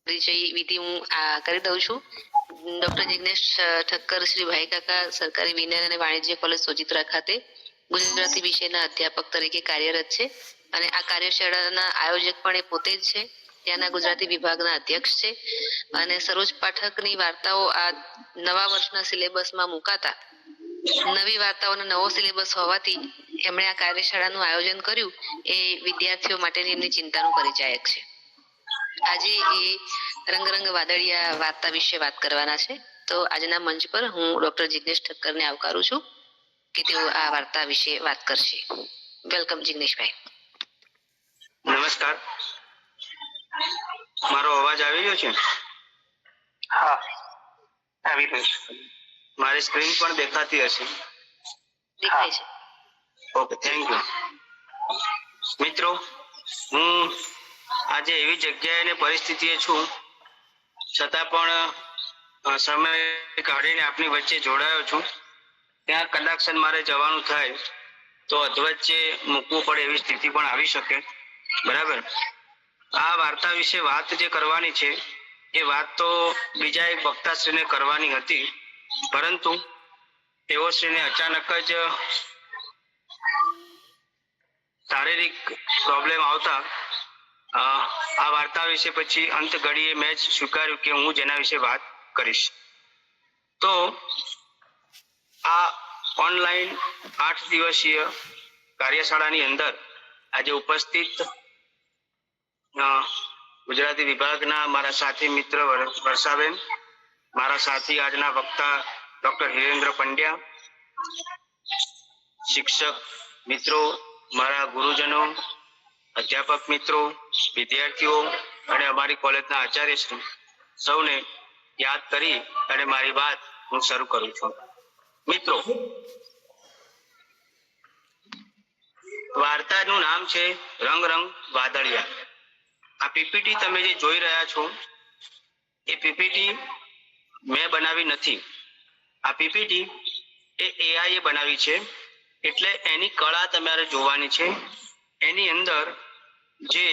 પરિચય વિધિ હું કરી દઉં છું. ડોક્ટર જિગ્નેશ ઠક્કર શ્રી ભાઈ કાકા સરકારી વિજ્ઞાન અને વાણિજ્ય કોલેજ સોજિત્રા ખાતે ગુજરાતી વિષયના અધ્યાપક તરીકે કાર્યરત છે અને આ કાર્યશાળાના આયોજક પણ એ પોતે જ છે. ત્યાંના ગુજરાતી વિભાગના અધ્યક્ષ છે અને સરોજ પાઠકની વાર્તાઓ આ નવા વર્ષના સિલેબસમાં મુકાતા નવી વાર્તાઓનો નવો સિલેબસ હોવાથી એમણે આ કાર્યશાળાનું આયોજન કર્યું. એ વિદ્યાર્થીઓ માટેની એમની ચિંતાનું પરિચાયક છે. આજે એ રંગ વાદળિયા વાર્તા વિશે વાત કરવાના છે. તો આજના મંચ પર હું ડોક્ટર જિગ્નેશ ઠક્કરને આવકારું છું કે તેઓ આ વાર્તા વિશે વાત કરશે. વેલકમ જિગ્નેશભાઈ. નમસ્કાર, મારો અવાજ આવી રહ્યો છે? હા, આવી રહ્યો છે. મારી સ્ક્રીન પણ દેખાતી હશે? દેખાય છે. Okay, thank you. મિત્રો, હું આજે એવી જગ્યાએ અને પરિસ્થિતિએ છું, છતાં પણ સમય કાઢીને આપની વચ્ચે જોડાયો છું. ત્યાં કદાચ મારે જવાનું થાય તો અધવચ્ચે મૂકવું પડે એવી સ્થિતિ પણ આવી શકે. બરાબર. આ વાર્તા વિશે વાત જે કરવાની છે એ વાત તો બીજા એક વક્તાશ્રીને કરવાની હતી, પરંતુ તેઓશ્રીને અચાનક જ શારીરિક પ્રોબ્લેમ આવતા આ વાર્તા વિશે પછી અંત ઘડીએ મેં જ સ્વીકાર્યું કે હું જેના વિશે વાત કરીશ. તો આ ઓનલાઈન 8 દિવસીય કાર્યશાળાની અંદર આજે ઉપસ્થિત ગુજરાતી વિભાગના મારા સાથી મિત્ર વર્ષાબેન, મારા સાથી આજના વક્તા ડોક્ટર હિરેન્દ્ર પંડ્યા, શિક્ષક મિત્રો, મારા ગુરુજનો, અધ્યાપક મિત્રો, વિદ્યાર્થીઓ અને અમારી કોલેજના આચાર્યશ્રી, સૌને યાદ કરી અને મારી વાત હું શરૂ કરું છું. મિત્રો, વાર્તાનું નામ છે રંગ વાદળિયા. આ પીપીટી તમે જે જોઈ રહ્યા છો એ પીપીટી મેં બનાવી નથી. આ પીપીટી એ એઆઈ એ બનાવી છે, એટલે એની કળા તમારે જોવાની છે. એની અંદર જે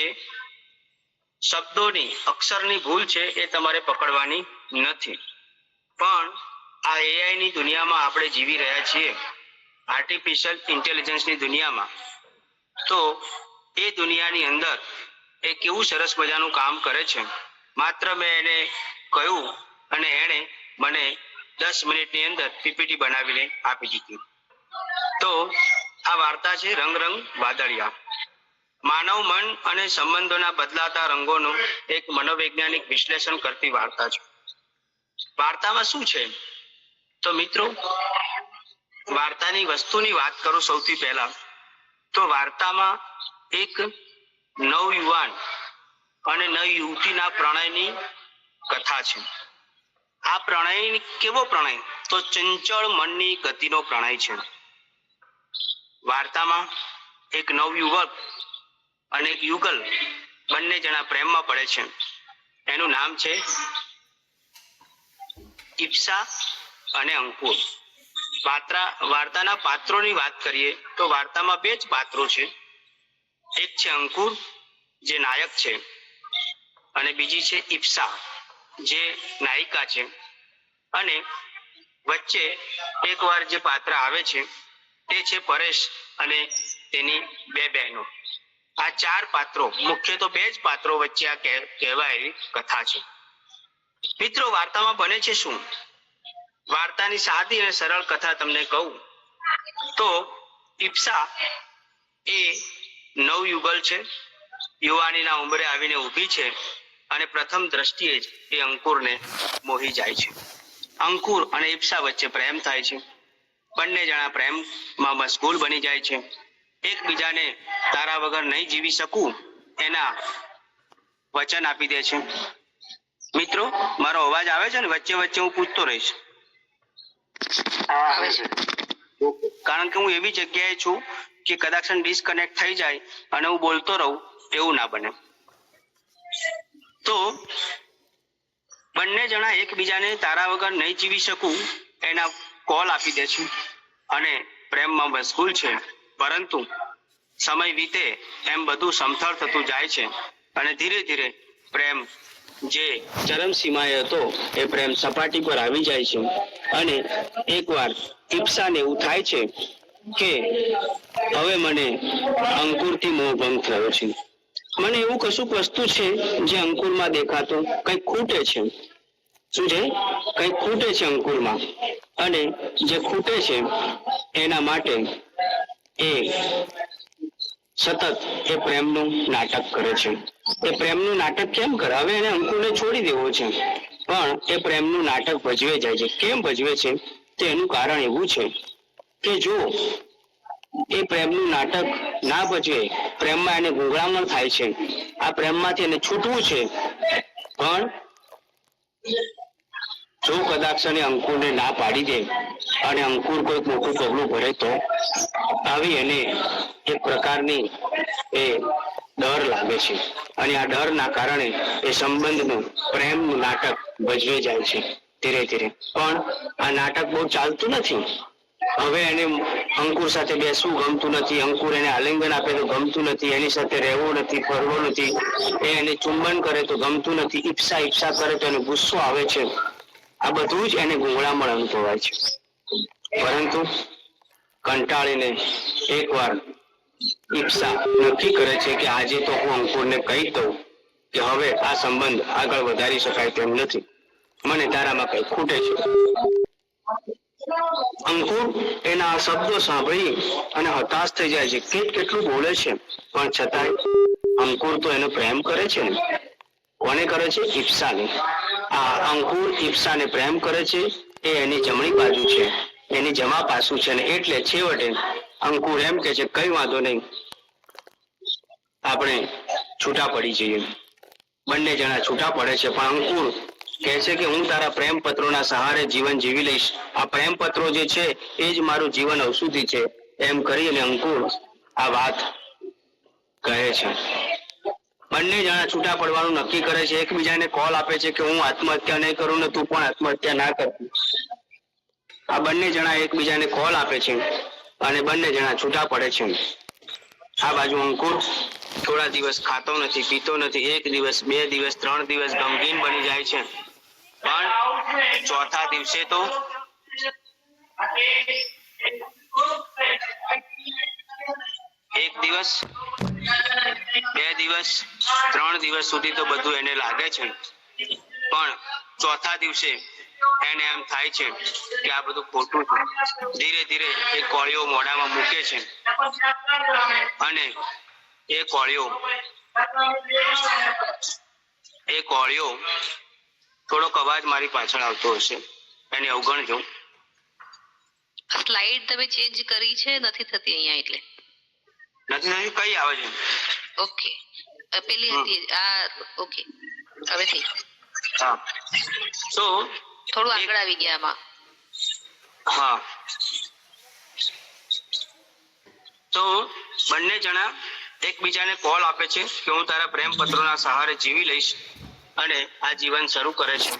શબ્દોની અક્ષરની ભૂલ છે એ તમારે પકડવાની નથી. પણ આ એઆઈ ની દુનિયામાં આપણે જીવી રહ્યા છીએ, આર્ટિફિશિયલ ઇન્ટેલિજન્સની દુનિયામાં. તો એ દુનિયાની અંદર એ કેવું સરસ મજાનું કામ કરે છે. માત્ર મેં એને કહ્યું અને એણે મને 10 મિનિટની અંદર પીપીટી બનાવીને આપી દીધી. તો આ વાર્તા છે રંગ વાદળિયા. માનવ મન અને સંબંધોના બદલાતા રંગોનું એક મનોવૈજ્ઞાનિક વિશ્લેષણ કરતી વાર્તા છે. વાર્તામાં શું છે? તો મિત્રો, વાર્તાની વસ્તુની વાત કરું સૌથી પહેલા, તો વાર્તામાં એક નવયુવાન અને નવયુવતીના પ્રણયની કથા છે. આ પ્રણય કેવો પ્રણય? તો ચંચળ મનની ગતિનો પ્રણય છે. વાર્તામાં એક નવયુવક અને એક યુગલ બંને જણા પ્રેમમાં પડે છે. એનું નામ છે ઈપ્સા અને અંકુર. વાર્તાના પાત્રોની વાત કરીએ તો વાર્તામાં 2 જ પાત્રો છે. એક છે અંકુર, જે નાયક છે, અને બીજી છે ઈપ્સા, જે નાયિકા છે. અને વચ્ચે એકવાર જે પાત્ર આવે છે તે છે પરેશ અને તેની 2 બહેનો. આ 4 પાત્રો, મુખ્ય તો 2 જ પાત્રો વચ્ચે આ કહેવાયેલી કથા છે. મિત્રો, વાર્તામાં બને છે શું? વાર્તાની સાદી અને સરળ કથા તમને કહું તો ઈપ્સા એ નવયુગલ છે, યુવાનીના ઉંબરે આવીને ઊભી છે અને પ્રથમ દ્રષ્ટિએ જ એ અંકુરને મોહી જાય છે. અંકુર અને ઈપ્સા વચ્ચે પ્રેમ થાય છે. બંને જણા પ્રેમમાં મશગુલ બની જાય છે. એકબીજાને તારા વગર નહીં જીવી શકું એના વચન આપી દે છે. મિત્રો, મારો અવાજ આવે છે ને? વચ્ચે હું પૂછતો રહીશ. આવે છે. કારણ કે હું એવી જગ્યાએ છું કે કદાચ ડિસ્કનેક્ટ થઈ જાય અને હું બોલતો રહું, એવું ના બને. તો બંને જણા એકબીજાને તારા વગર નહીં જીવી શકું એના કોલ આપી દે છે અને પ્રેમમાં મશગુલ છે. પરંતુ સમય વીતે એમ બધું સમથળ થતું જાય છે અને ધીરે ધીરે પ્રેમ જે ચરમ સીમાએ હતો એ પ્રેમ સપાટી પર આવી જાય છે અને એકવાર ઈપ્સાને એવું થાય છે કે હવે મને અંકુરથી મોહ ભંગ થયો છે. મને એવું કશુંક વસ્તુ છે જે અંકુરમાં દેખાતું કંઈક ખૂટે છે. શું છે? કંઈક ખૂટે છે અંકુરમાં, અને જે ખૂટે છે એના માટે એ સતત એ પ્રેમનું નાટક કરે છે. એ પ્રેમનું નાટક કેમ કરે? હવે એને અંકુરને છોડી દેવો છે, પણ એ પ્રેમનું નાટક ભજવે જાય છે. કેમ ભજવે છે? તો એનું કારણ એવું છે કે જો એ પ્રેમનું નાટક ના ભજવે, પ્રેમમાં એને ગુંગળામણ થાય છે, આ પ્રેમમાંથી એને છૂટવું છે, પણ જો કદાચ એને અંકુરને ના પાડી દે અને અંકુર કોઈ મોટું પગલું ભરે તો આવી એને એક પ્રકારની એ ડર લાગે છે અને આ ડરના કારણે એ સંબંધનું પ્રેમનું નાટક ભજવે જાય છે ધીરે ધીરે. પણ આ નાટક બહુ ચાલતું નથી. હવે એને અંકુર સાથે બેસવું ગમતું નથી, અંકુર એને આલિંગન આપે તો ગમતું નથી, એની સાથે રહેવું નથી, ફરવું નથી, એને ચુંબન કરે તો ગમતું નથી, ઈપ્સા કરે તો એને ગુસ્સો આવે છે. આ બધું જ એને ગુંગળામણ અનુભવાય છે. પરંતુ કંટાળીને એકવાર ઈપ્સા નક્કી કરે છે કે આજે તો હું અંકુરને કહી દઉં કે હવે આ સંબંધ આગળ વધારી શકાય તેમ નથી, મને તારામાં કઈ ખૂટે છે. અંકુર એના આ શબ્દો સાંભળી અને હતાશ થઈ જાય છે. કેટલું બોલે છે, પણ છતાંય અંકુર તો એનો પ્રેમ કરે છે ને. કોને કરે છે? ઈપ્સાને. આ અંકુર ઈપ્સાને પ્રેમ કરે છે, એ એની જમણી બાજુ છે, એની જમા પાસું છે, ને એટલે છેવટે અંકુર એમ કે છે કઈ વાંધો નહીં, આપણે છૂટા પડી જઈએ. બંને જણા છૂટા પડે છે, પણ અંકુર કહે છે કે હું તારા પ્રેમ પત્રોના સહારે જીવન જીવી લઈશ. આ પ્રેમ પત્રો જે છે એ જ મારું જીવન ઔષધિ છે. એમ કરીને અંકુર આ વાત કહે છે. બંને જણા છૂટા પડવાનું નક્કી કરે છે. એકબીજાને કોલ આપે છે કે હું આત્મહત્યા નહીં કરું ને તું પણ આત્મહત્યા ના કર. આ બંને જણા એકબીજાને કોલ આપે છે અને બંને જણા છૂટા પડે છે. આ બાજુ અંકુર થોડા દિવસ ખાતો નથી, પીતો નથી. 1 દિવસ, 2 દિવસ, 3 દિવસ ગમગીન બની જાય છે, પણ ચોથા દિવસે તો એક દિવસ, 2 દિવસ, 3 દિવસ સુધી તો બધું એને લાગે છે, પણ ચોથા દિવસે એને એમ થાય છે કે આ બધું ખોટું છે. ધીરે ધીરે એ કોળીઓ મોઢામાં મૂકે છે અને એ કોળીઓ થોડોક અવાજ મારી પાછળ આવતો હશે, એને અવગણજો. સ્લાઇડ તમે ચેન્જ કરી છે? નથી થતી અહીંયા એટલે નથી કઈ આવે છે? ઓકે, પેલી હતી આ. ઓકે, હવે થઈ. હા, તો થોડું આગળ આવી ગયા આમાં. હા, તો બંને જણા એકબીજાને કોલ આપે છે કે હું તારા પ્રેમ પત્રોના સહારે જીવી લઈશ અને આ જીવન શરૂ કરે છે.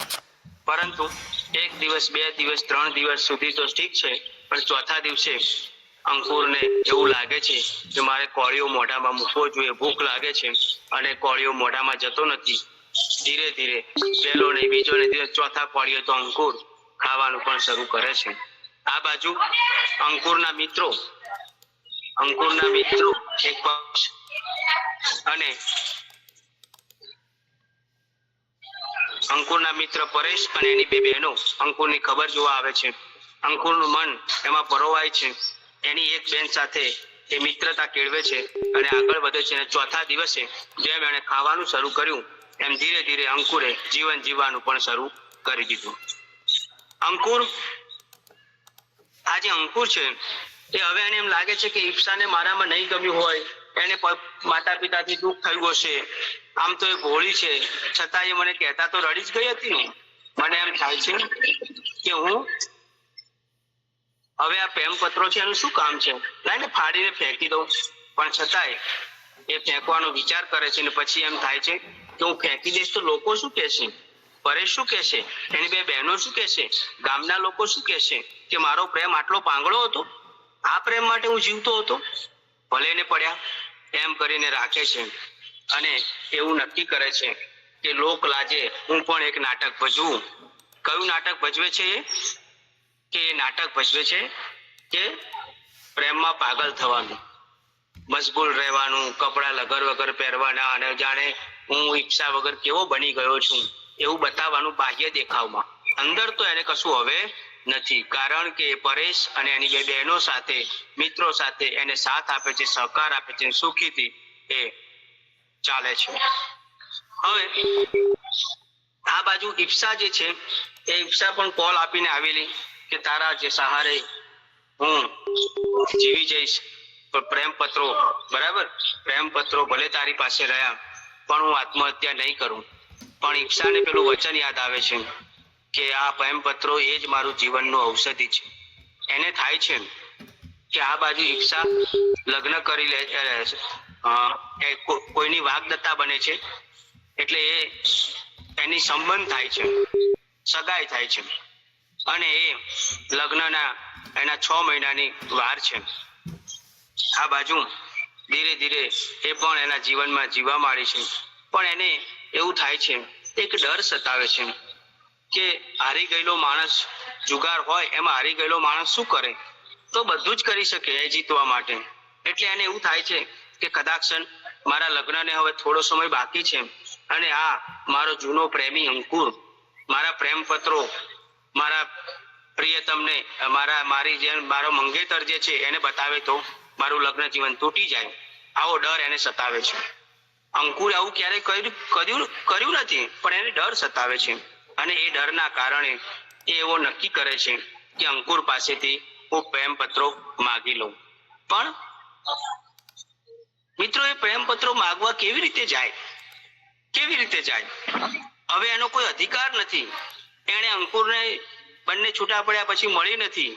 પરંતુ 1 દિવસ, 2 દિવસ, 3 દિવસ સુધી તો ઠીક છે, પણ ચોથા દિવસે અંકુરને એવું લાગે છે કે મારે કોળીઓ મોઢામાં મૂકવો જોઈએ. ભૂખ લાગે છે અને કોળીઓ મોઢામાં જતો નથી. ધીરે ધીરે પહેલો ને બીજો ને ચોથા કોળીઓ તો અંકુર ખાવાનું પણ શરૂ કરે છે. આ બાજુ અંકુરના મિત્રો એક પક્ષ અને અંકુરના મિત્ર પરેશ અને એની 2 બહેનો અંકુરની ખબર જોવા આવે છે. અંકુરનું મન એમાં પરોવાય છે. એની એક બેન સાથે એ મિત્રતા કેળવે છે અને આગળ વધે છે. અને ચોથા દિવસે જેમ એણે ખાવાનું શરૂ કર્યું એમ ધીરે ધીરે અંકુરે જીવન જીવવાનું પણ શરૂ કરી દીધું. અંકુર છે એ હવે એને એમ લાગે છે કે ઈપ્સાને મારામાં નહીં ગમ્યું હોય, એને માતા પિતાથી દુઃખ થયું હશે. આમ તો એ ભોળી છે, છતાં એ મને કહેતા તો રડી જ ગઈ હતી ને. મને એમ થાય છે કે હું હવે આ પ્રેમ પત્રો છે એનું શું કામ છે, લાઈને ફાડીને ફેંકી દઉં. પણ છતાંય એ ફેંકવાનો વિચાર કરે છે ને પછી એમ થાય છે કે હું ફેંકી દઈશ તો લોકો શું કહેશે, પરેશ શું કહેશે, એની 2 બહેનો શું કહેશે, ગામના લોકો શું કહેશે કે મારો પ્રેમ આટલો પાંગળો હતો, આ પ્રેમ માટે હું જીવતો હતો. ભલે ને પડ્યા એમ કરીને રાખે છે અને એવું નક્કી કરે છે કે લોક લાજે હું પણ એક નાટક ભજવું. કયું નાટક ભજવે છે એ? કે એ નાટક ભજવે છે કે પ્રેમમાં પાગલ થવાનું, મશગુલ રહેવાનું, કપડા લગર વગર પહેરવાના અને જાણે હું ઈચ્છા વગર કેવો બની ગયો છું એવું બતાવવાનું બાહ્ય દેખાવમાં. અંદર તો એને કશું હવે નથી, કારણ કે પરેશ અને એની બે બહેનો સાથે, મિત્રો સાથે એને સાથ આપે છે, સહકાર આપે છે, સુખીથી એ ચાલે છે. હવે આ બાજુ ઈપ્સા જે છે એ ઈપ્સા પણ કોલ આપીને આવેલી કે તારા જે સહારે હું જીવી જઈશ, પણ પ્રેમ પત્રો, બરાબર, પ્રેમ પત્રો ભલે તારી પાસે રહ્યા પણ હું આત્મહત્યા નહીં કરું. પણ ઈપ્સાને પેલું વચન યાદ આવે છે કે આ પ્રેમ પત્રો એ જ મારું જીવનનું ઔષધિ છે. એને થાય છે કે આ બાજુ ઈપ્સા લગ્ન કરી લે, કોઈની વાગદત્તા બને છે, એટલે એની સંબંધ થાય છે, સગાઈ થાય છે, અને એ લગ્નના એના 6 મહિનાની વાર છે. આ બાજુ ધીરે ધીરે એ પણ એના જીવનમાં જીવવા માંડી છે, પણ એને એવું થાય છે, એક ડર સતાવે છે કે હારી ગયેલો માણસ, જુગાર હોય એમાં હારી ગયેલો માણસ શું કરે? તો બધું જ કરી શકે એ જીતવા માટે. એટલે એને એવું થાય છે કે કદાચ મારા લગ્નને હવે થોડો સમય બાકી છે અને આ મારો જૂનો પ્રેમી અંકુર મારા પ્રેમ પત્રો મારા પ્રિયતમને, મારો મંગેતર જે છે એને બતાવે તો મારું લગ્ન જીવન તૂટી જાય, આવો ડર એને સતાવે છે. અંકુરે આવું ક્યારેય કર્યું નથી, પણ એને ડર સતાવે છે, અને એ ડરના કારણે એ એવો નક્કી કરે છે કે અંકુર પાસેથી હું પ્રેમ પત્રો માગી લઉં. પણ મિત્રો, એ પ્રેમ પત્રો માગવા કેવી રીતે જાય? કેવી રીતે જાય? હવે એનો કોઈ અધિકાર નથી. એણે અંકુરને બંને છૂટા પડ્યા પછી મળી નથી,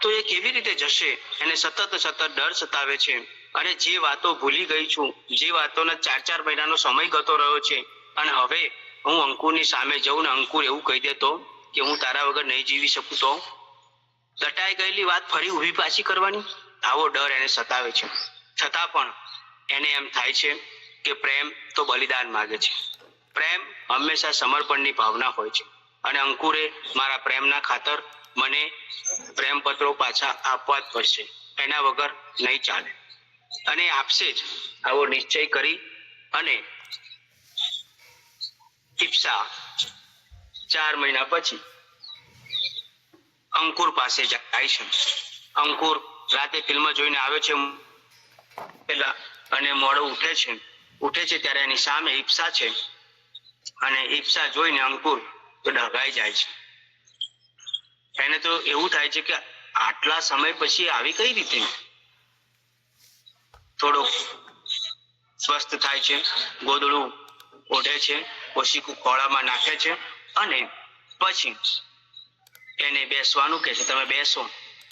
તો એ કેવી રીતે જશે? એને સતત ડર સતાવે છે, અને જે વાતો ભૂલી ગઈ છું, જે વાતોના 4 મહિનાનો સમય ગતો રહ્યો છે, અને હવે હું અંકુરની સામે જઉં ને અંકુર એવું કહી દેતો કે હું તારા વગર નહીં જીવી શકું, તો દટાઈ ગયેલી વાત ફરી ઊભી પાછી કરવાની, આવો ડર એને સતાવે છે. છતાં પણ એને એમ થાય છે કે પ્રેમ તો બલિદાન માગે છે, પ્રેમ હંમેશા સમર્પણની ભાવના હોય છે, અને અંકુરે મારા પ્રેમના ખાતર મને પ્રેમ પત્રો પાછા આપવા જ પડશે, એના વગર નહીં ચાલે, અને આપશે જ, આવો નિશ્ચય કરી અને ઈપ્સા 4 મહિના પછી અંકુર પાસે જાય છે. અંકુર રાતે ફિલ્મ જોઈને આવે છે પેલા, અને મોડો ઉઠે છે ત્યારે એની સામે ઈપ્સા છે, અને ઈપ્સા જોઈને અંકુર તો ડઘાઈ જાય છે. એને તો એવું થાય છે કે આટલા સમય પછી આવી કઈ રીતે? થોડુંક સ્વસ્થ થાય છે, ગોદડું ઓઢે છે, ઓશીકું ખોળામાં નાખે છે, અને પછી એને બેસવાનું કહે છે. તમે બેસો,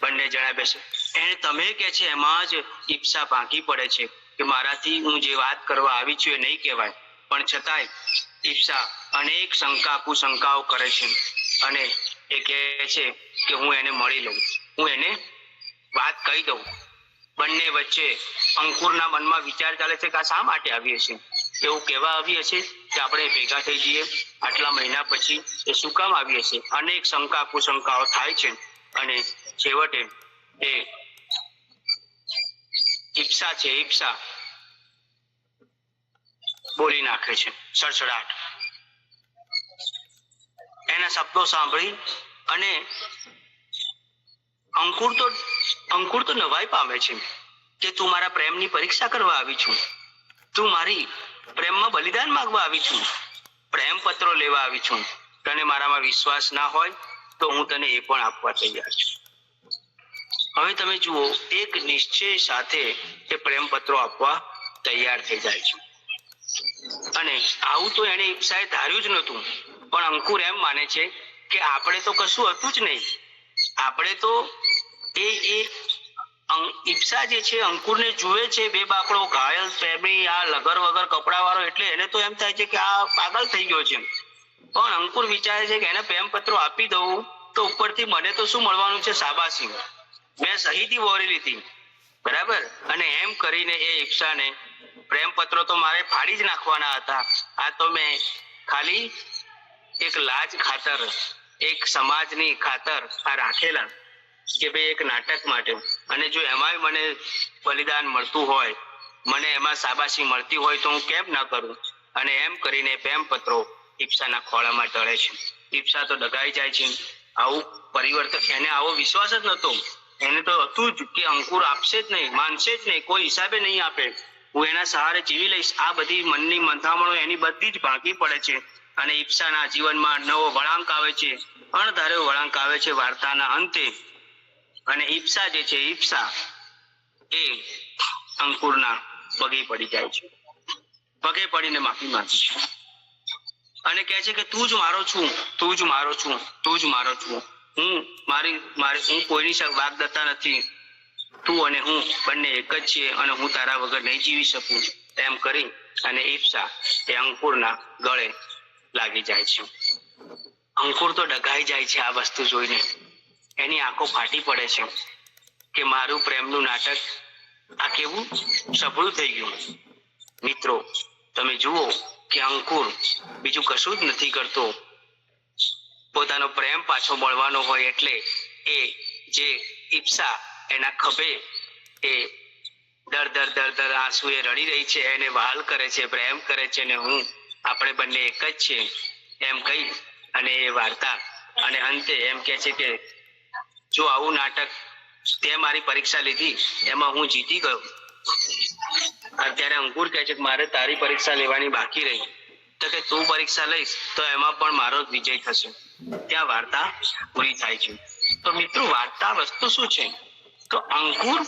બંને જણા બેસે. એને તમે કહે છે એમાં જ ઈપ્સા ભાંગી પડે છે કે મારાથી હું જે વાત કરવા આવી છું એ નહીં કહેવાય, પણ છતાંય ઈપ્સા અનેક કુશંકાઓ કરે છે, અને એ કહે છે કે હું એને મળી લઉં, હું એને વાત કહી દઉં. બંને વચ્ચે અંકુરના મનમાં વિચાર ચાલે છે કે આ શા માટે આવી હશે, એવું કહેવા આવી હશે કે આપણે ભેગા થઈ જઈએ, આટલા મહિના પછી એ શું કામ આવી હશે? અનેક કુશંકાઓ થાય છે, અને છેવટે એ ઈપ્સા બોલી નાખે છે સડસડાટ. એના શબ્દો સાંભળી અને અંકુર તો નવાઈ પામે છે કે તું મારા પ્રેમની પરીક્ષા કરવા આવી છું, તું મારી પ્રેમમાં બલિદાન માંગવા આવી છું, પ્રેમ પત્રો લેવા આવી છું. તને મારામાં વિશ્વાસ ના હોય તો હું તને એ પણ આપવા તૈયાર છું. હવે તમે જુઓ, એક નિશ્ચય સાથે એ પ્રેમ પત્રો આપવા તૈયાર થઈ જાય છે, અને આવું તો એને ઈપ્સાએ ધાર્યું જ નહોતું. પણ અંકુર એમ માને છે કે આપણે તો કશું હતું જ નહીં, આપણે તો ઈપ્સા જે છે અંકુરને જુએ છે બે બાકડો ઘાયલ પ્રેમી, આ લગર વગર કપડા વાળો, એટલે એને તો એમ થાય છે કે આ પાગલ થઈ ગયો છે. પણ અંકુર વિચારે છે કે એને પ્રેમ પત્રો આપી દઉં તો ઉપરથી મને તો શું મળવાનું છે? શાબાશી, મેં સહીથી વહોરી લીધી, બરાબર. અને એમ કરીને એ ઈપ્સાને પ્રેમ પત્રો તો મારે ફાડી જ નાખવાના હતા. આ તો મેં ખાલી એક લાજ ખાતર, એક સમાજની ખાતર આ રાખેલા કે ભાઈ એક નાટક માટે. અને જો એમાંય મને બલિદાન મળતું હોય, મને એમાં શાબાશી મળતી હોય તો હું કેમ ના કરું. અને એમ કરીને પ્રેમ પત્રો ઈપ્સાના ખોળામાં ટળે છે. ઈપ્સા તો ડગાઈ જાય છે. આવું પરિવર્તન, એને આવો વિશ્વાસ જ નતો. એને તો હતું જ કે અંકુર આપશે જ નહીં, માનશે જ નહીં, કોઈ હિસાબે નહીં આપે, હું એના સહારે જીવી લઈશ. આ બધી મનની મંથામણો એની બધી જ ભાંગી પડે છે. અને ઈપ્સાના જીવનમાં નવો વળાંક આવે છે, અણધાર્યો વળાંક આવે છે વાર્તાના અંતે. અને ઈપ્સા જે છે, ઈપ્સા એ અંકુરના પગે પડી જાય છે, પગે પડીને માફી માંગે છે અને કહે છે કે તું જ મારો છું, તું જ મારો છું, તું જ મારો છું. હું કોઈની વાગદત્તા નથી. તું અને હું બંને એક જ છીએ અને હું તારા વગર નહીં જીવી શકું. એમ કરી અને ઈપ્સા એ અંકુરના ગળે લાગી જાય છે. અંકુર તો ડઘાઈ જાય છે આ વસ્તુ જોઈને. એની આંખો ફાટી પડે છે કે મારું પ્રેમનું નાટક આ કેવું સફળ થઈ ગયું. મિત્રો, તમે જુઓ કે અંકુર બીજું કશું જ નથી કરતો. પોતાનો પ્રેમ પાછો મળવાનો હોય એટલે એ જે ઈપ્સા એના ખભે એ દર આંસુએ રડી રહી છે, એને વહાલ કરે છે, પ્રેમ કરે છે, અને હું આપણે બંને એક જ છીએ એમ કહી અને એ વાર્તા અને અંતે એમ કહે છે કે જો આવું નાટક તે મારી પરીક્ષા લીધી, એમાં હું જીતી ગયો. અત્યારે અંકુર કહે છે કે મારે તારી પરીક્ષા લેવાની બાકી રહી, તો કે તું પરીક્ષા લઈશ તો એમાં પણ મારો જ વિજય થશે. ત્યાં વાર્તા પૂરી થાય છે. તો મિત્રો, વાર્તા વસ્તુ શું છે? તો અંકુર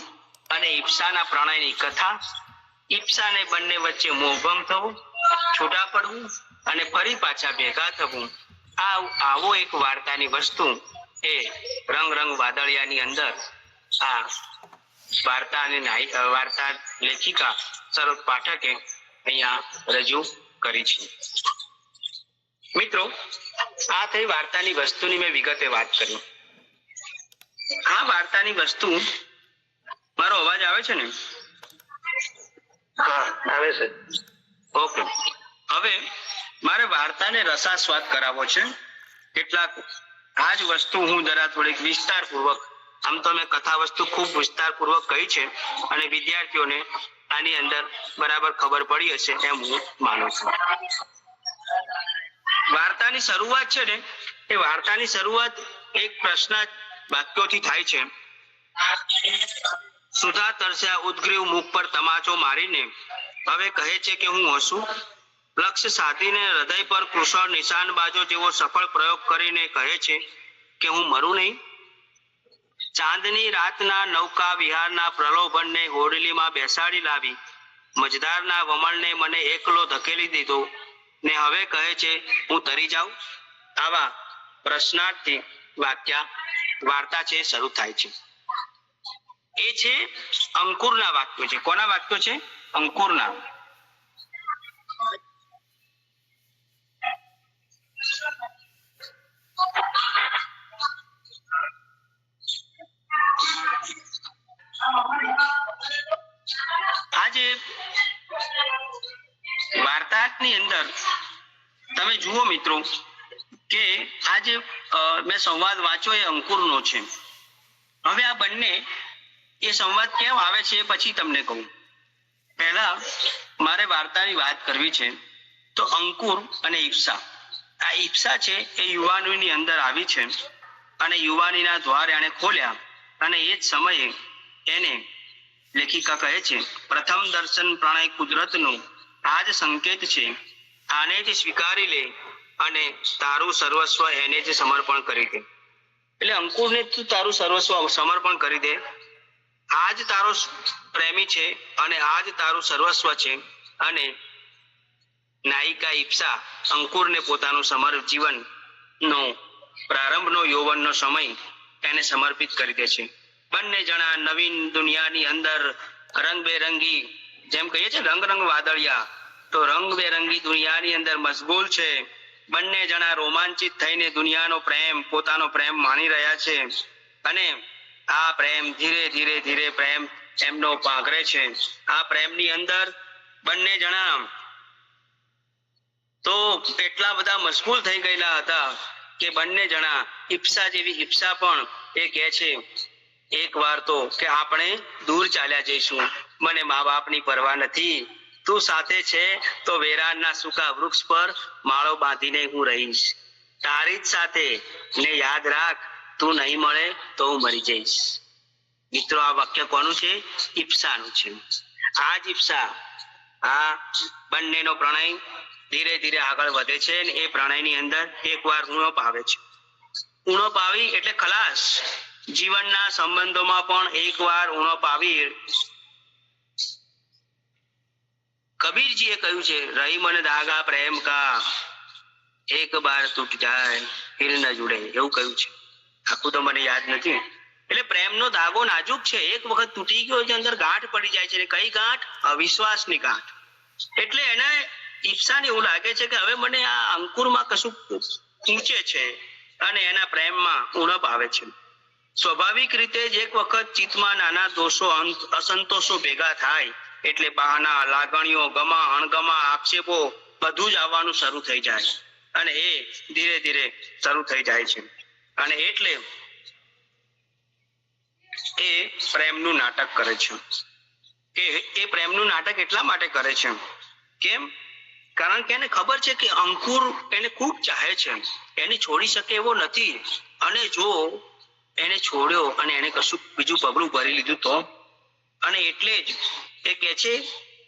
અને ઈપ્સાના પ્રણયની કથા. ઈપ્સાને બંને વચ્ચે મોહભંગ થવું, છૂટા પડવું અને ફરી પાછા ભેગા થવું, આવો એક વાર્તાની વસ્તુ એ રંગ વાદળિયાની અંદર આ વાર્તા લેખિકા સરોજ પાઠકે અહીંયા રજૂ કરી છે. મિત્રો, આ થઈ વાર્તાની વસ્તુની મેં વિગતે વાત કરી. આ વાર્તાની વસ્તુ, મારો અવાજ આવે છે ને? હા, આવે છે. ઓકે. હવે મારે વાર્તાને રસાસ્વાદ કરાવવો છે. કેટલાક આ જ વસ્તુ હું જરા થોડીક વિસ્તારપૂર્વક, આમ તો મેં કથા વસ્તુ ખૂબ વિસ્તારપૂર્વક કહી છે અને વિદ્યાર્થીઓને આની અંદર બરાબર ખબર પડી હશે એમ હું માનું છું. વાર્તાની શરૂઆત છે ને, એ વાર્તાની શરૂઆત એક પ્રશ્ન વાક્યોથી થાય છે. સુધા તરસ્યા ઉદ્ગ્રીવ મુખ પર તમાચો મારીને હવે કહે છે કે હું હસું. લક્ષ્ય સાધીને હૃદય પર કુશળ નિશાનબાજો જેવો સફળ પ્રયોગ કરીને કહે છે કે હું મરું નહીં. ચાંદની રાતના નૌકા વિહારના પ્રલોભનને હોડલીમાં બેસાડી લાવી મજદારના વમળને મને એકલો ધકેલી દીધો ને હવે કહે છે હું તરી જાઉં. આવા પ્રશ્નાર્થથી વાર્તા છે શરૂ થાય છે. એ છે અંકુરના વાક્યો છે. કોના વાક્યો છે? અંકુરના. આજે વાર્તાની અંદર તમે જુઓ મિત્રો કે આજે મેં સંવાદ વાંચ્યો એ અંકુરનો છે. હવે આ બંને એ સંવાદ કેમ આવે છે એ પછી તમને કહું. પહેલા મારે વાર્તાની વાત કરવી છે. તો અંકુર અને ઈપ્સા, આ ઈપ્સા છે એ યુવાનીની અંદર આવી છે અને યુવાનીના દ્વાર એણે ખોલ્યા અને એ જ સમયે એને લેખિકા કહે છે પ્રથમ દર્શન પ્રણય કુદરતનું આ જ સંકેત છે, આને જ સ્વીકારી લે અને તારું સર્વસ્વ એને જ સમર્પણ કરી દે. એટલે અંકુરને તું તારું સર્વસ્વ સમર્પણ કરી દે. આજ તારો પ્રેમી છે અને આજ તારું સર્વસ્વ છે. અને નાયિકા ઈપ્સા અંકુરને પોતાનું જીવનનો પ્રારંભનો યૌવનનો સમય એને સમર્પિત કરી દે છે. બંને જણા નવીન દુનિયાની અંદર રંગબેરંગી, જેમ કહીએ છે રંગ વાદળિયા, તો રંગબેરંગી દુનિયાની અંદર મશગુલ છે. બંને જણા રોમાંચિત થઈને દુનિયાનો પ્રેમ, પોતાનો પ્રેમ માણી રહ્યા છે અને આ પ્રેમ ધીરે ધીરે પ્રેમ એમનો પાઘરે છે. આ પ્રેમની અંદર બંને જણા તો એટલા બધા મશગુલ થઈ ગયેલા હતા કે બંને જણા ઈપ્સા જેવી ઈપ્સા પણ એ કહે છે એક વાર તો કે આપણે દૂર ચાલ્યા જઈશું, મને મા બાપની પરવા નથી, તું સાથે છે તો વેરાનના સૂકા વૃક્ષ પર માળો બાંધીને હું રહીશ, તારી જ સાથે ને યાદ રાખ તું નહીં મળે તો હું મરી જઈશ. મિત્રો આ વાક્ય કોનું છે? ઈપ્સાનું છે. આ જ ઈપ્સા, આ બંનેનો પ્રણય ધીરે ધીરે આગળ વધે છે અને એ પ્રણયની અંદર એકવાર ઉણપ આવે છે. ઉણપ આવી એટલે ખલાસ. જીવનના સંબંધોમાં પણ એકવાર ઉણપ આવી. કબીરજીએ કહ્યું છે રહી મન દાગા પ્રેમ કા, એક બાર તૂટ જાય ફિર ન જુડે, એવું કહ્યું છે. આખું તો મને યાદ નથી. એટલે પ્રેમનો ધાગો નાજુક છે, એક વખત તૂટી ગયો છે અંદર ગાંઠ પડી જાય છે. કઈ ગાંઠ? અવિશ્વાસની ગાંઠ. એટલે એને ઈપ્સાને એવું લાગે છે કે હવે મને આ અંકુરમાં કશું ઊંચે છે અને એના પ્રેમમાં ઉણપ આવે છે. સ્વાભાવિક રીતે જ એક વખત ચિત્તમાં નાના દોષો અસંતોષો ભેગા થાય એટલે બહાના, લાગણીઓ, ગમા, અણગમા, આક્ષેપો બધું જ આવવાનું શરૂ થઈ જાય અને એ ધીરે ધીરે શરૂ થઈ જાય છે. અને એટલે એ પ્રેમનું નાટક કરે છે. એ પ્રેમનું નાટક એટલા માટે કરે છે કેમ? કારણ કે એને ખબર છે કે અંકુર એને ખૂબ ચાહે છે, એને છોડી શકે એવો નથી. અને જો એને છોડ્યો અને એને કશું બીજું પગલું ભરી લીધું તો? અને એટલે જ એ કહે છે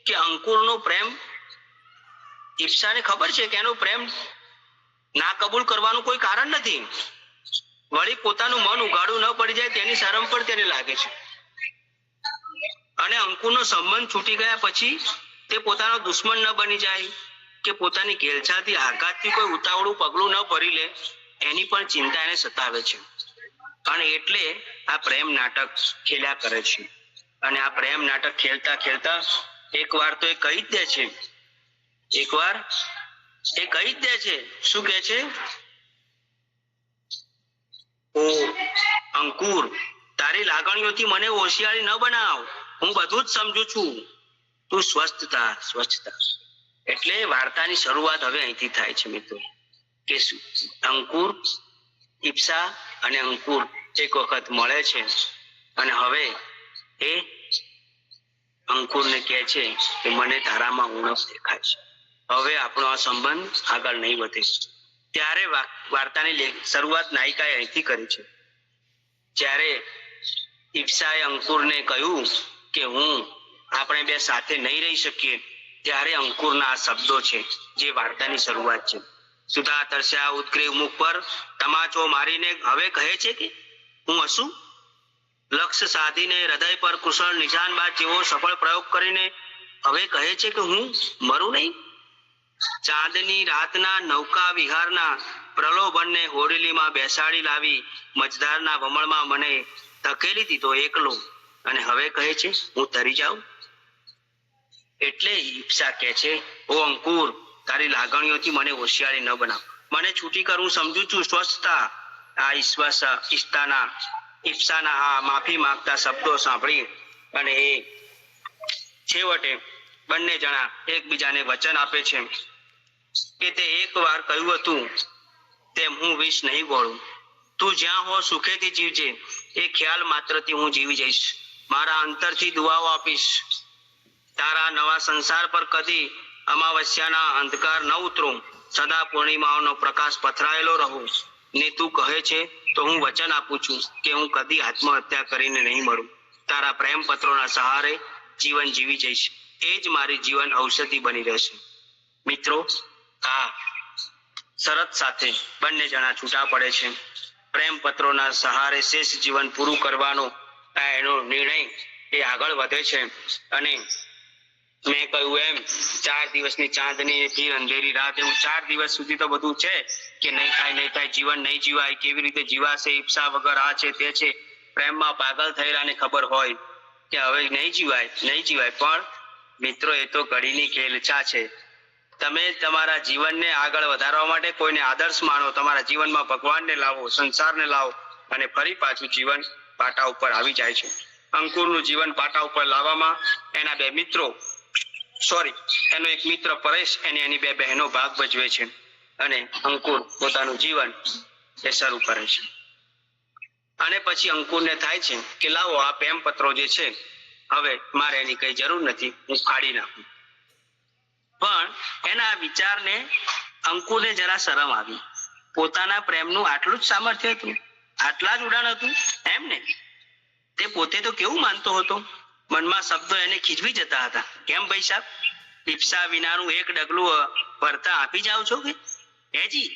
કે અંકુરનો પ્રેમ, ઈપ્સાને ખબર છે કે એનો પ્રેમ ના કબૂલ કરવાનું કોઈ કારણ નથી. વળી પોતાનું મન ઉઘાડું ન પડી જાય તેની શરમ પણ તેને લાગે છે. અને અંકુરનો સંબંધ છૂટી ગયા પછી તે પોતાનો દુશ્મન ન બની જાય કે પોતાની ઘેલછાથી આઘાતથી કોઈ ઉતાવળું પગલું ન ભરી લે, એની પણ ચિંતા એને સતાવે છે. અને એટલે આ પ્રેમ નાટક ખેલ્યા કરે છે. અને આ પ્રેમ નાટક ખેલતા ખેલતા એકવાર તો એ કહી જ દે છે, એકવાર એ કહી જ દે છે. શું કહે છે? ઓ અંકુર, તારી લાગણીઓથી મને હોશિયારી ન બનાવ, હું બધું જ સમજુ છું, તું સ્વસ્થતા સ્વચ્છતા. એટલે વાર્તાની શરૂઆત હવે અહીંથી થાય છે મિત્રો, કે અંકુર, ઈપ્સા અને અંકુર એક વખત મળે છે અને હવે એ અંકુરને કહે છે કે મને તારામાં ઉણપ દેખાય છે, હવે આપણો આ સંબંધ આગળ નહીં વધે. ત્યારે વાર્તાની શરૂઆત નાયિકાએ અહીંથી કરી છે. જ્યારે ઈપ્સાએ અંકુરને કહ્યું કે આપણે બે સાથે નહીં રહી શકીએ, ત્યારે અંકુરના આ શબ્દો છે જે વાર્તાની શરૂઆત છે. સુધા તરસ્યા ઉત્કૃત મુખ પર તમાચો મારીને હવે કહે છે કે હું હશું. લક્ષ્ય સાધીને હૃદય પર કુશળ નિશાનબાજ જેવો સફળ પ્રયોગ કરીને હવે કહે છે કે હું મરું નહીં. ચાંદની રાતના નૌકા વિહારના પ્રલોભનને હોડીલીમાં બેસાડી લાવી મજધારના વમળમાં મને ધકેલી દીધો એકલો અને હવે કહે છે હું તરી જાઉં. એટલે ઈપ્સા કહે છે ઓ અંકુર, તારી લાગણીઓથી મને હોશિયારી ન બનાવ, મને છૂટી કર, હું સમજુ છું સ્વસ્થતા. આ ઈપ્સાના આ માફી માંગતા શબ્દો સાંભળી અને એ છેવટે બંને જણા એકબીજાને વચન આપે છે કે તે એકવાર કહ્યું હતું તેમ હું વિષ નહીં ગોળું. તું જ્યાં હો સુખેથી જીવજે, એ ખ્યાલ માત્રથી હું જીવી જઈશ, મારા અંતરથી દુઆઓ આપીશ. તારા નવા સંસાર પર કદી અમાવસ્યાના અંધકાર ન ઉતરું, સદા પૂર્ણિમાઓનો પ્રકાશ પથરાયેલો રહું. ને તું કહે છે તો હું વચન આપું છું કે હું કદી આત્મહત્યા કરીને નહીં મરું, તારા પ્રેમ પત્રોના સહારે જીવન જીવી જઈશ, એ જ મારી જીવન ઔષધિ બની રહેશે. મિત્રો, આ શરત સાથે બંને જણા છૂટા પડે છે. પ્રેમ પત્રોના સહારે શેષ જીવન પૂરું કરવાનો આ એનો નિર્ણય એ આગળ વધે છે. અને મેં કહ્યું એમ 4 દિવસની ચાંદની ફીર અંધેરી રાત, એવું 4 દિવસ સુધી તો બધું છે કે નહીં થાય, જીવન નહીં જીવાય, કેવી રીતે જીવાશે, ઈપ્સા વગર આ છે તે છે. પ્રેમમાં પાગલ થયેલાને ખબર હોય કે હવે નહીં જીવાય. પણ મિત્રો, એ તો ઘડીની ખેલછા છે. તમે તમારા જીવનને આગળ વધારવા માટે કોઈને આદર્શ માનો, તમારા જીવનમાં ભગવાનને લાવો, સંસારને લાવો અને ફરી પાછું જીવન પાટા ઉપર આવી જાય છે. અંકુરનું જીવન પાટા ઉપર લાવવામાં એના બે મિત્રો સોરી, એનો એક મિત્ર પરેશ અને એની બે બહેનો ભાગ ભજવે છે અને અંકુર પોતાનું જીવન એ શરૂ કરે છે. અને પછી અંકુરને થાય છે કે લાવો આ પ્રેમપત્રો જે છે હવે મારે એની કઈ જરૂર નથી, હું ફાડી નાખું. પણ એના આ વિચારને અંકુરને જરા શરમ આવી. પોતાના પ્રેમનું આટલું જ સામર્થ્ય હતું, આટલા જ ઉડાણ હતું એમ ને? તે પોતે તો કેવું માનતો હતો. મનમાં શબ્દો એને ખીજવી જતા હતા. કેમ ભાઈ સાહેબ, ઈપ્સા વિનાનું એક ડગલું ભરતા આપી જાઓ છો કે? હેજી,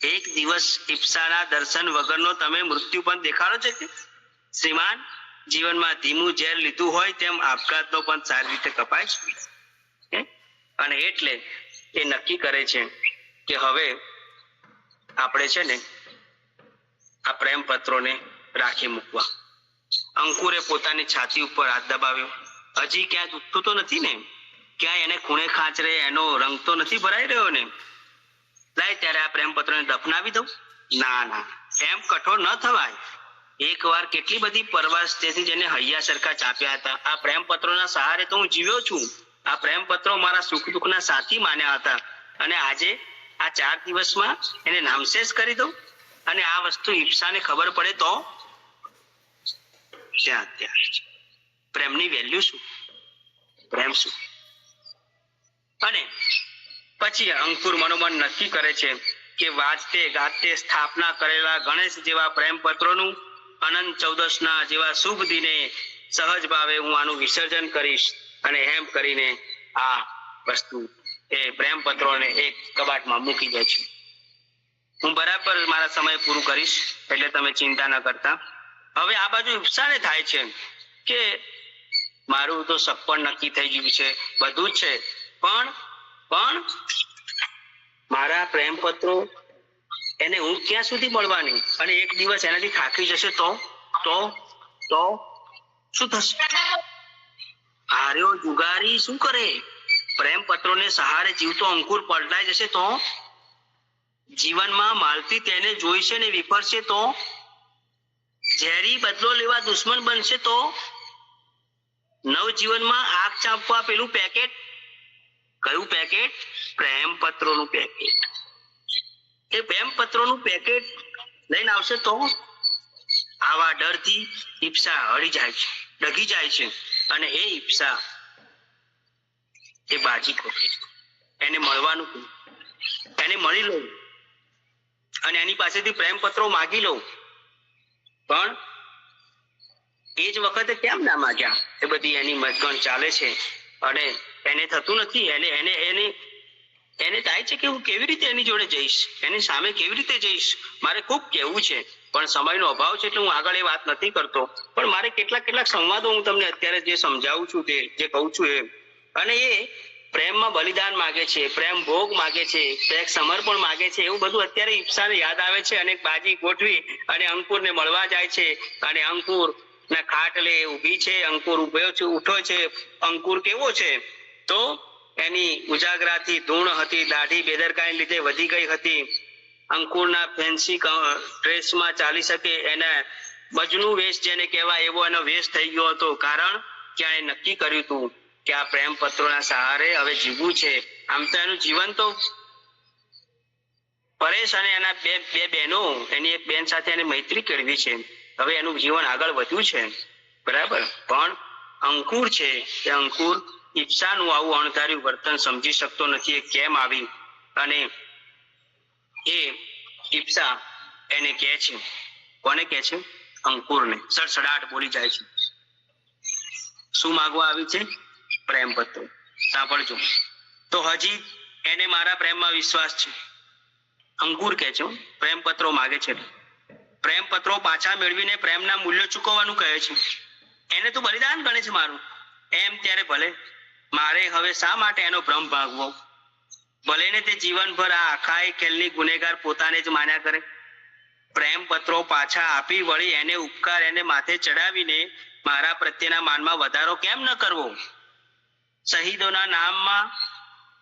એક દિવસ ઈપ્સાના દર્શન વગરનો તમે મૃત્યુ પણ દેખાડો છે કે? શ્રીમાન, જીવનમાં ધીમું ઝેર લીધું હોય તેમ આપઘાતનો પણ સારી રીતે કપાય છે. અને એટલે એ નક્કી કરે છે કે હવે આપણે છે ને આ પ્રેમ પત્રોને રાખી મૂકવા. અંકુરે પોતાની છાતી ઉપર હાથ દબાવ્યો. હજી ક્યાં દુખતું તો નથી ને? ક્યાં એને ખૂણે ખાંચરે એનો રંગ તો નથી ભરાઈ રહ્યો ને? લાય ત્યારે આ પ્રેમ પત્રોને દફનાવી દઉં. ના ના, એમ કઠોર ન થવાય. એકવાર કેટલી બધી પરવાસ તેથી જેને હૈયા સરખા ચાપ્યા હતા. આ પ્રેમ પત્રોના સહારે તો હું જીવ્યો છું. આ પ્રેમ પત્રો મારા સુખ દુઃખના સાથી માન્યા હતા અને આજે આ 4 દિવસમાં એને નામશેષ કરી દઉં અને આ વસ્તુ ઈપ્સાને ખબર પડે તો? પ્રેમની વેલ્યુ શું? પ્રેમ શું? અને પછી અંકુર મનોમન નક્કી કરે છે કે વાજતે ગાતે સ્થાપના કરેલા ગણેશ જેવા પ્રેમ પત્રોનું અનંત ચૌદસના જેવા શુભ દિને સહજ ભાવે હું આનું વિસર્જન કરીશ. અને એમ કરીને આ વસ્તુ એ પ્રેમ પત્રોને એક કબાટમાં મૂકી દે છે. હું બરાબર મારા સમય પૂરું કરીશ એટલે તમે ચિંતા ન કરતા. હવે આ બાજુ ઈપ્સાને થાય છે કે મારું તો સપન નક્કી થઈ ગયું છે, બધું જ છે, પણ મારા પ્રેમ પત્રો એને હું ક્યાં સુધી મળવાની? અને એક દિવસ એનાથી થાકી જશે તો શું થશે? આર્યો જુગારી શું કરે? પ્રેમ પત્રોને સહારે જીવતો અંકુર પલટાઈ જશે તો? જીવનમાં માલતી તેને જોઈશે ને વિફરશે તો? ઝેરી બદલો લેવા દુશ્મન બનશે તો? નવજીવનમાં આગ ચાંપવા પેલું પેકેટ, કયું પેકેટ? પ્રેમ પત્રોનું પેકેટ. એ પ્રેમ પત્રોનું પેકેટ લઈને આવશે તો? આવા ડરથી ઈપ્સા હળી જાય છે, ડગી જાય છે અને એ ઈપ્સા એ બાજી ખોખે. એને મળવાનું, એને મળી લઉં અને એની પાસેથી પ્રેમ પત્રો માગી લઉં. પણ એ જ વખતે કેમ ના માગ્યા? એ બધી એની મજગણ ચાલે છે અને એને થતું નથી. એને થાય છે કે હું કેવી રીતે એની જોડે જઈશ, એની સામે કેવી રીતે જઈશ? મારે ખૂબ કહેવું છે પણ સમયનો અભાવ છે એટલે હું આગળ એ વાત નથી કરતો. પણ મારે કેટલાક સંવાદો હું તમને અત્યારે જે સમજાવું છું, તે જે કહું છું એ. અને એ પ્રેમમાં બલિદાન માગે છે, પ્રેમ ભોગ માગે છે, પ્રેમ સમર્પણ માગે છે. એવું બધું અત્યારે ઈપ્સાને યાદ આવે છે અને બાજી ગોઠવી અને અંકુરને મળવા જાય છે. અને અંકુર ના ખાટલે ઊભી છે, અંકુર ઉઠો છે. અંકુર કેવો છે? તો એની ઉજાગરાથી ધૂણ હતી, દાઢી બેદરકારીને લીધે વધી ગઈ હતી. અંકુરના ફેન્સી ડ્રેસમાં ચાલી શકે એના બજનું વેશ જેને કહેવાય એવો એનો વેશ થઈ ગયો હતો. કારણ કે એણે નક્કી કર્યું હતું કે આ પ્રેમ પત્રોના સહારે હવે જીવવું છે. આમ તો એનું જીવન તો પરેશ અને એના બે બહેનો, એની એક બેન સાથે એને મૈત્રી કેળવી છે. હવે એનું જીવન આગળ વધ્યું છે, બરાબર. પણ અંકુર છે એ અંકુર ઈપ્સાનું આવું અણધાર્યું વર્તન સમજી શકતો નથી. એ કેમ આવી? અને એ ઈપ્સા એને કહે છે, કોને કહે છે? અંકુરને. સડસડાટ બોલી જાય છે. શું માગવા આવી છે? પ્રેમ પત્રો. સાંભળજો તો હજી એને મારા પ્રેમમાં વિશ્વાસ છે. અંકુર કહે છે પ્રેમ પત્રો માગે છે. પ્રેમ પત્રો પાછા મેળવીને પ્રેમના મૂલ્યો ચૂકવવાનું કહે છે. એને તો બલિદાન ગણે છે મારું. એમ ત્યારે ભલે, મારે હવે શા માટે એનો ભ્રમ ભાગવો? ભલે ને તે જીવનભર આ આખાય ખેલની ગુનેગાર પોતાને જ માન્યા કરે. પ્રેમ પત્રો પાછા આપી વળી એને ઉપકાર એને માથે ચડાવીને મારા પ્રત્યેના માનમાં વધારો કેમ ન કરવો?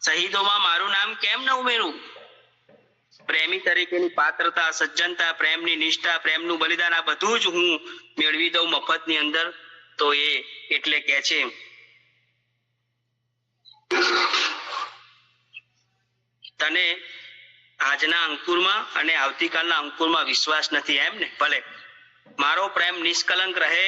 શહીદોમાં મારું નામ કેમ ન ઉમેરું? પ્રેમી તરીકેની પાત્રતા, સજ્જનતા, પ્રેમની નિષ્ઠા, પ્રેમનું બલિદાન, આ બધું જ હું મેળવી દઉં મફતની અંદર. તો એ એટલે કહે છે તને આજના અંકુરમાં અને આવતીકાલના અંકુરમાં વિશ્વાસ નથી એમ ને? ભલે, મારો પ્રેમ નિષ્કલંક રહે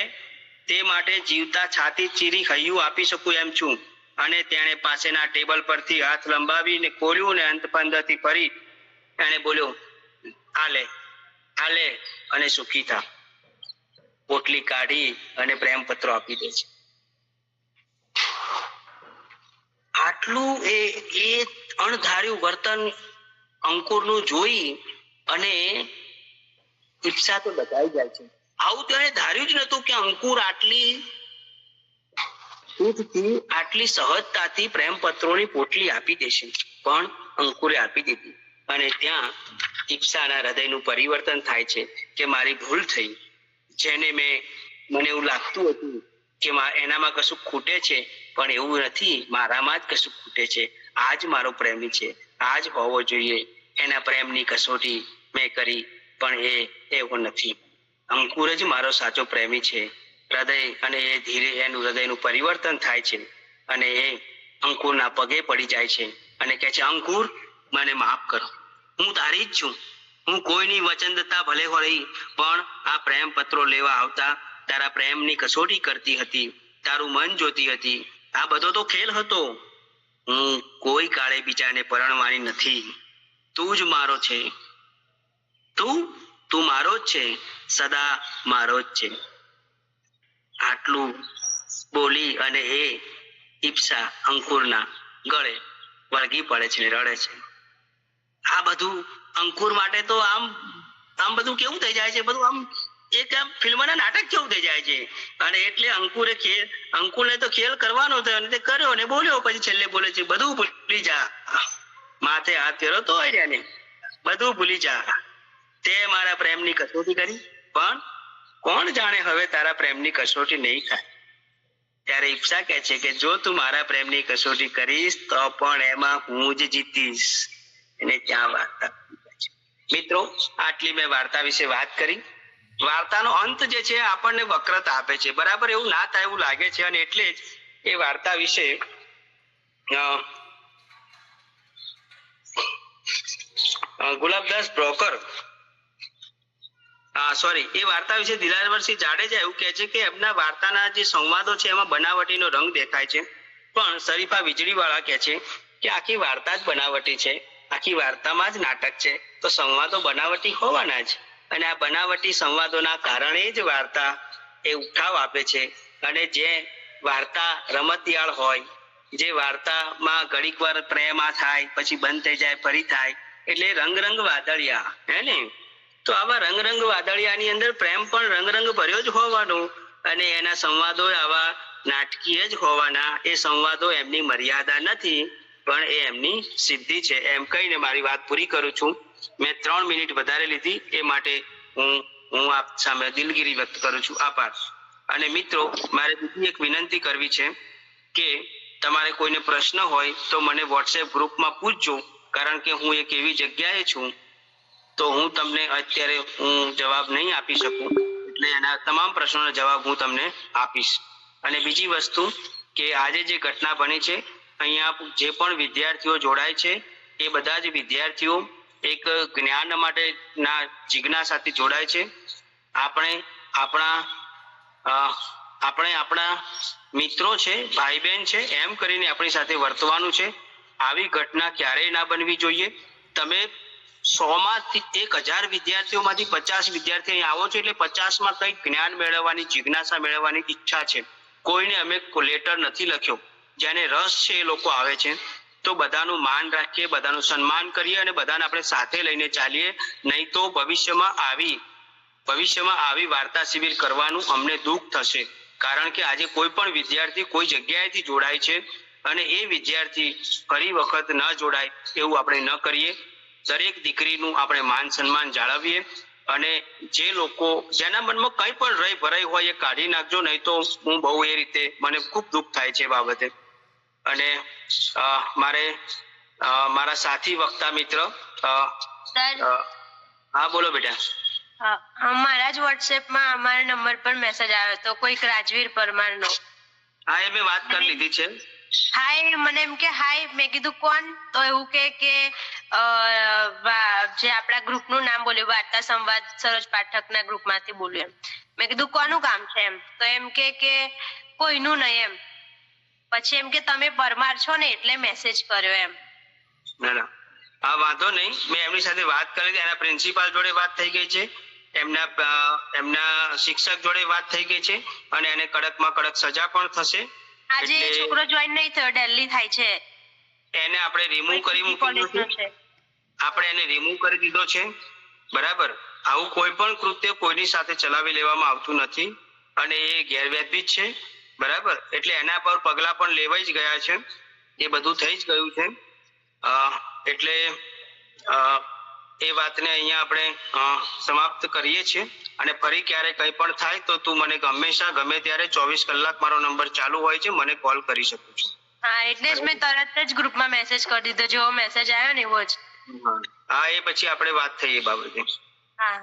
તે માટે જીવતા છાતી ચીરી હૈયું આપી શકું એમ છું. અને તેણે પાસેના ટેબલ પરથી હાથ લંબાવીને ખોલ્યું ને અંતપંદરથી ફરી એણે બોલ્યો, આ લે અને સુખી થા. પોટલી કાઢી અને પ્રેમ પત્રો આપી દે છે. આટલું એ અણધાર્યું વર્તન અંકુરનું જોઈ અને ઈપ્સા તો બધાઈ જાય છે. આવું તો એને ધાર્યું જ નતું કે અંકુર આટલી શુદ્ધથી, આટલી સહજતાથી પ્રેમ પત્રોની પોટલી આપી દેશે. પણ અંકુરે આપી દીધી. અને ત્યાં ઈપ્સાના હૃદયનું પરિવર્તન થાય છે કે મારી ભૂલ થઈ. જેને મને એવું લાગતું હતું કે એનામાં કશું ખૂટે છે, પણ એવું નથી, મારામાં જ કશું ખૂટે છે. આ જ મારો પ્રેમી છે, આ જ હોવો જોઈએ. એના પ્રેમની કસોટી મેં કરી, પણ એવો નથી. અંકુર જ મારો સાચો પ્રેમી છે. હૃદય, અને એ ધીરે એનું હૃદયનું પરિવર્તન થાય છે અને એ અંકુરના પગે પડી જાય છે અને કહે છે, અંકુર, મને માફ કરો. હું તારી જ છું. હું કોઈની વચનબદ્ધતા ભલે હોય, પણ આ પ્રેમ પત્રો લેવા આવતા તારા પ્રેમની કસોટી કરતી હતી, તારું મન જોતી હતી. આ બધો તો ખેલ હતો. હું કોઈ કાળે બીજાને પરણવાની નથી. તું જ મારો છે. તું મારો જ છે, સદા મારો જ છે. આટલું બોલી અને એ ઈપ્સા અંકુરના ગળે વળગી પડે છે, રડે છે. આ બધું અંકુર માટે તો આમ બધું કેવું થઈ જાય છે, બધું આમ એક ફિલ્મના નાટક જેવું થઈ જાય છે. અને એટલે અંકુરને તો ખેલ કરવાનો હતો અને તે કર્યો અને બોલ્યો. પછી છેલ્લે બોલે છે, બધું ભૂલી જા. માથે હાથ ફેરવતો હોય ને, બધું ભૂલી જા. તે મારા પ્રેમની કસોટી કરી, પણ કોણ જાણે હવે તારા પ્રેમની કસોટી નહીં થાય. ત્યારે ઈપ્સા કહે છે કે જો તું મારા પ્રેમની કસોટી કરીશ તો પણ એમાં હું જ જીતીશ. અને ત્યાં વાર્તા. મિત્રો, આટલી મેં વાર્તા વિશે વાત કરી. વાર્તાનો અંત જે છે આપણને વક્રતા આપે છે. બરાબર એવું ના થાય એવું લાગે છે, અને એટલે જ એ વાર્તા વિશે ગુલાબદાસ બ્રોકર એ વાર્તા વિશે દિલાવરસિંહ જાડેજા એવું કહે છે કે એમના વાર્તાના જે સંવાદો છે એમાં બનાવટીનો રંગ દેખાય છે. પણ શરીફા વીજળીવાળા કહે છે કે આખી વાર્તા જ બનાવટી છે, આખી વાર્તામાં જ નાટક છે, તો સંવાદો બનાવટી હોવાના જ. અને આ બનાવટી સંવાદોના કારણે જ વાર્તા એ ઉઠાવ આપે છે. અને જે વાર્તા રમતિયાળ હોય, જે વાર્તામાં ઘડીક વાર પ્રેમ થાય, પછી બંધ થઈ જાય, ફરી થાય, એટલે રંગ વાદળિયા, હે ને? તો આવા રંગ વાદળિયાની અંદર પ્રેમ પણ રંગ ભર્યો જ હોવાનો, અને એના સંવાદો આવા નાટકીય જ હોવાના. એ સંવાદો એમની મર્યાદા નથી, પણ એ એમની સિદ્ધિ છે. એમ કહીને મારી વાત પૂરી કરું છું. મેં 3 મિનિટ વધારે લીધી, એ માટે હું આપ સામે દિલગીરી વ્યક્ત કરું છું. આભાર. અને મિત્રો, મારે બીજી એક વિનંતી કરવી છે કે તમારે કોઈને પ્રશ્ન હોય તો મને વોટ્સએપ ગ્રુપમાં પૂછજો, કારણ કે હું એક એવી જગ્યાએ છું તો હું તમને અત્યારે જવાબ નહીં આપી શકું. એટલે એના તમામ પ્રશ્નોના જવાબ હું તમને આપીશ. અને બીજી વસ્તુ કે આજે જે ઘટના બની છે, અહીંયા જે પણ વિદ્યાર્થીઓ જોડાય છે એ બધા જ વિદ્યાર્થીઓ એક જ્ઞાન માટેના જિજ્ઞાસાથી જોડાય છે. આપણે આપણા મિત્રો છે, ભાઈ બહેન છે, એમ કરીને આપણી સાથે વર્તવાનું છે. આવી ઘટના ક્યારેય ના બનવી જોઈએ. તમે 100માંથી 1000 વિદ્યાર્થીઓમાંથી 50 વિદ્યાર્થી અહીં આવો છો, એટલે 50માં કંઈક જ્ઞાન મેળવવાની જિજ્ઞાસા મેળવવાની ઈચ્છા છે. કોઈને અમે લેટર નથી લખ્યો. જેને રસ છે એ લોકો આવે છે. તો બધાનું માન રાખીએ, બધાનું સન્માન કરીએ અને બધાને આપણે સાથે લઈને ચાલીએ. નહીં તો ભવિષ્યમાં આવી વાર્તા શિબિર કરવાનું અમને દુઃખ થશે. કારણ કે આજે કોઈ પણ વિદ્યાર્થી કોઈ જગ્યાએથી જોડાય છે અને એ વિદ્યાર્થી ફરી વખત ન જોડાય એવું આપણે ન કરીએ. દરેક દીકરીનું આપણે માન સન્માન જાળવીએ. અને જે લોકો જેના મનમાં કંઈ પણ રહી ભરાઈ હોય એ કાઢી નાખજો, નહીં તો હું બહુ એ રીતે મને ખૂબ દુઃખ થાય છે બાબતે. અને મારા સાથી વક્તા મિત્ર હા બોલો બેટા. અમારા જ વોટ્સએપમાં અમારા નંબર પર મેસેજ આવ્યો તો કોઈક રાજવીર પરમારનો. હા, એ મેં વાત કરી લીધી છે. હાય મને એમ કે હાય, મેં કીધું કોણ? તો એવું કે જે આપણા ગ્રુપનું નામ બોલ્યું, વાર્તા સંવાદ સરોજ પાઠકના ગ્રુપમાંથી બોલ્યું એમ. મેં કીધું કોનું કામ છે એમ? તો એમ કે કોઈનું નહીં એમ. પછી એમ કે તમે પરમાર છો ને એટલે મેસેજ કર્યો એમ. ના ના, હા વાંધો નહીં, મેં એમની સાથે વાત કરી હતી. એના પ્રિન્સિપાલ જોડે વાત થઈ ગઈ છે, એમના શિક્ષક જોડે વાત થઈ ગઈ છે, અને એને કડકમાં કડક સજા પણ થશે. આજે એટલે છોકરો જોઈન નહીં થયો, દિલ્હી થાય છે. એને આપણે રિમૂવ કરી મૂકી છે. આપણે એને રિમૂવ કરી દીધો છે. બરાબર, આવું કોઈ પણ કૃત્ય કોઈની સાથે ચલાવી લેવામાં આવતું નથી, અને એ ગેરવ્યાજબી જ છે. બરાબર, એટલે એના પર પગલાં પણ લેવાઈ જ ગયા છે. એ બધું થઈ જ ગયું છે. એટલે એ વાતને અહીંયા આપણે સમાપ્ત કરીએ છીએ. અને ફરી ક્યારે કંઈ પણ થાય તો તું મને હંમેશા ગમે ત્યારે 24 કલાક મારો નંબર ચાલુ હોય છે, મને કોલ કરી શકું છું. હા, એટલે જ મેં તરત જ ગ્રુપમાં મેસેજ કરી દીધો, જેવો મેસેજ આવ્યો ને એવો જ. હા, એ પછી આપણે વાત થઈ એ બાબતે. હા,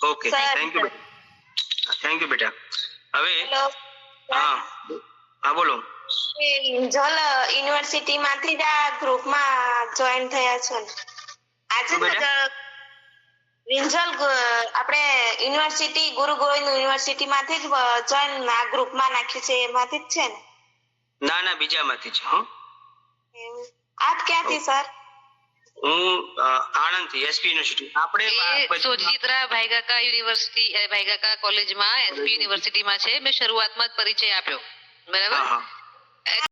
okay, thank you. Thank you બેટા. હવે હા હા બોલો. રિંઝોલ યુનિવર્સિટી માંથી જ આ ગ્રુપમાં જોઈન થયા છો ને? આજે રિંઝોલ આપણે યુનિવર્સિટી ગુરુ ગોવિંદ યુનિવર્સિટી માંથી જ જોઈન આ ગ્રુપમાં નાખ્યું છે, એમાંથી જ છે ને? ના ના, બીજામાંથી છે. હા, આપ ક્યાંથી સર? હું આણંદથી, એસપી યુનિવર્સિટી. આપણે સોજિત્રા ભાઈકાકા યુનિવર્સિટી, ભાઈકાકા કોલેજમાં એસપી યુનિવર્સિટીમાં છે. મેં શરૂઆતમાં જ પરિચય આપ્યો, બરાબર. હા હા